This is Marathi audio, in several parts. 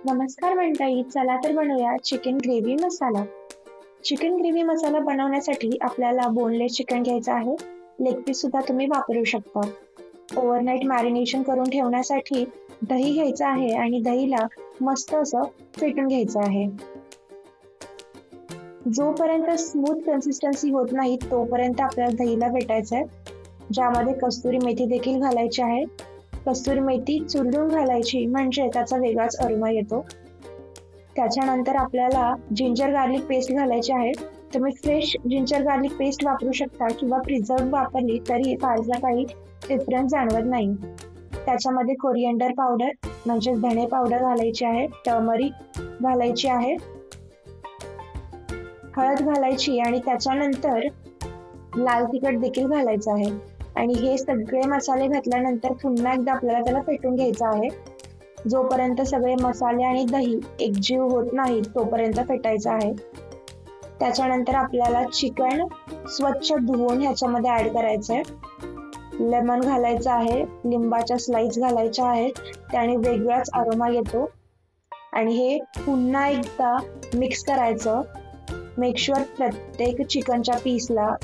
नमस्कार मंडळी, चला तर बनवूया चिकन ग्रेव्ही मसाला. चिकन ग्रेव्ही मसाला बनवण्यासाठी आपल्याला बोनलेस चिकन घ्यायचं आहे. लेग पीस सुद्धा तुम्ही वापरू शकता. ओव्हरनाईट मॅरिनेशन करून ठेवण्यासाठी दही घ्यायचं आहे आणि दहीला मस्त असं फेटून घ्यायचं आहे. जोपर्यंत स्मूथ कन्सिस्टन्सी होत नाही तोपर्यंत आपल्याला दहीला फेटायचं आहे. ज्यामध्ये कस्तुरी मेथी देखील घालायची आहे. कस्तुरी मेथी चुरडून घालायची म्हणजे त्याचा वेगळाच अरोमा येतो. त्याच्यानंतर आपल्याला जिंजर गार्लिक पेस्ट घालायची आहे. तुम्ही फ्रेश जिंजर गार्लिक पेस्ट वापरू शकता किंवा प्रिझर्व्ह वापरली तरी फारसा काही डिफरन्स जाणवत नाही. त्याच्यामध्ये कोरिएंडर पावडर म्हणजे धणे पावडर घालायची आहे, टर्मरिक घालायची आहे, हळद घालायची आणि त्याच्यानंतर लाल तिखट देखील घालायचं आहे. आणि हे सगळे मसाले घातल्यानंतर पुन्हा एकदा आपल्याला त्याला फेटून घ्यायचं आहे. जोपर्यंत सगळे मसाले आणि दही एकजीव होत नाही तोपर्यंत फेटायचं आहे. त्याच्यानंतर आपल्याला चिकन स्वच्छ धुवून ह्याच्यामध्ये ऍड करायचं आहे. लेमन घालायचं आहे, लिंबाच्या स्लाइस घालायच्या आहेत, त्याने वेगळाच अरोमा येतो. आणि हे पुन्हा एकदा मिक्स करायचं. मेक शुअर प्रत्येक चिकनच्या पीसला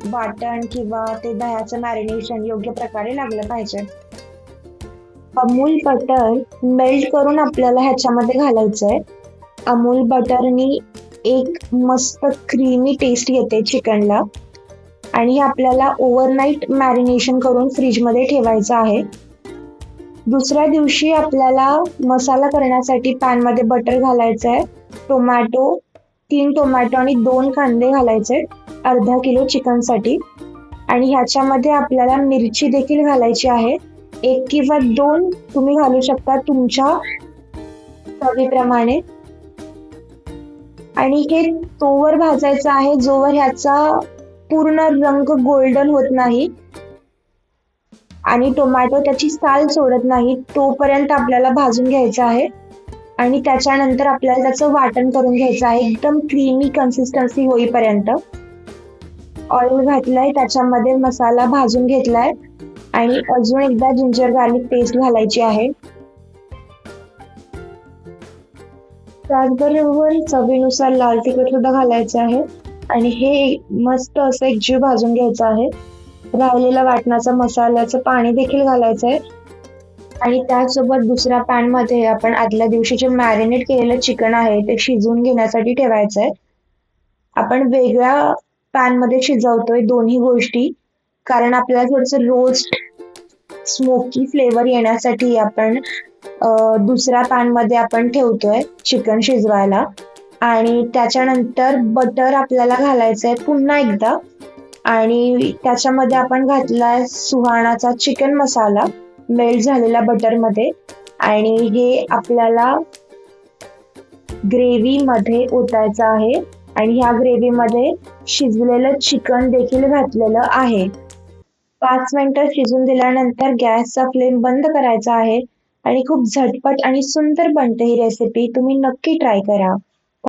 वाटण किंवा ते दह्याचं मॅरिनेशन योग्य प्रकारे लागलं पाहिजे. अमूल बटर मेल्ट करून आपल्याला ह्याच्यामध्ये घालायचंय. अमूल बटरनी एक मस्त क्रीमी टेस्ट येते चिकनला आणि हे आपल्याला ओव्हरनाईट मॅरिनेशन करून फ्रीजमध्ये ठेवायचं आहे. दुसऱ्या दिवशी आपल्याला मसाला करण्यासाठी पॅन मध्ये बटर घालायचंय. टोमॅटो 3 टोमॅटो आणि 2 कांदे घालायचे अर्धा किलो चिकनसाठी. आणि ह्याच्यामध्ये आपल्याला मिरची देखील घालायची आहे. 1 किंवा 2 तुम्ही घालू शकता तुमच्या चवीप्रमाणे. आणि हे तोवर भाजायचं आहे जोवर ह्याचा पूर्ण रंग गोल्डन होत नाही आणि टोमॅटो त्याची साल सोडत नाही तोपर्यंत आपल्याला भाजून घ्यायचं आहे. आणि त्याच्यानंतर आपल्याला त्याचं वाटण करून घ्यायचं आहे एकदम क्रीमी कन्सिस्टन्सी होईपर्यंत. ऑइल घातलंय, त्याच्यामध्ये मसाला भाजून घेतलाय आणि अजून एकदा जिंजर गार्लिक पेस्ट घालायची आहे. त्याचबरोबर चवीनुसार लाल तिखट सुद्धा घालायचं आहे आणि हे मस्त असं एकजीव भाजून घ्यायचं आहे. राहिलेला वाटणाचा मसाल्याचं पाणी देखील घालायचं आहे. आणि त्यासोबत दुसऱ्या पॅन मध्ये आपण आदल्या दिवशी जे मॅरिनेट केलेलं चिकन आहे ते शिजवून घेण्यासाठी ठेवायचंय. आपण वेगळ्या पॅन मध्ये शिजवतोय दोन्ही गोष्टी कारण आपल्याला थोडंसं रोस्ट स्मोकी फ्लेवर येण्यासाठी आपण दुसऱ्या पॅन मध्ये आपण ठेवतोय चिकन शिजवायला. आणि त्याच्यानंतर बटर आपल्याला घालायचंय पुन्हा एकदा आणि त्याच्यामध्ये आपण घातलाय सुहाणाचा चिकन मसाला मेल्ट झालेला बटर मध्ये. आणि हे आपल्याला ग्रेव्ही मध्ये ओतायचं आहे आणि ह्या ग्रेव्ही मध्ये शिजलेलं चिकन देखील घातलेलं आहे. 5 मिनिटं शिजून दिल्यानंतर गॅसचा फ्लेम बंद करायचा आहे आणि खूप झटपट आणि सुंदर बनते ही रेसिपी. तुम्ही नक्की ट्राय करा.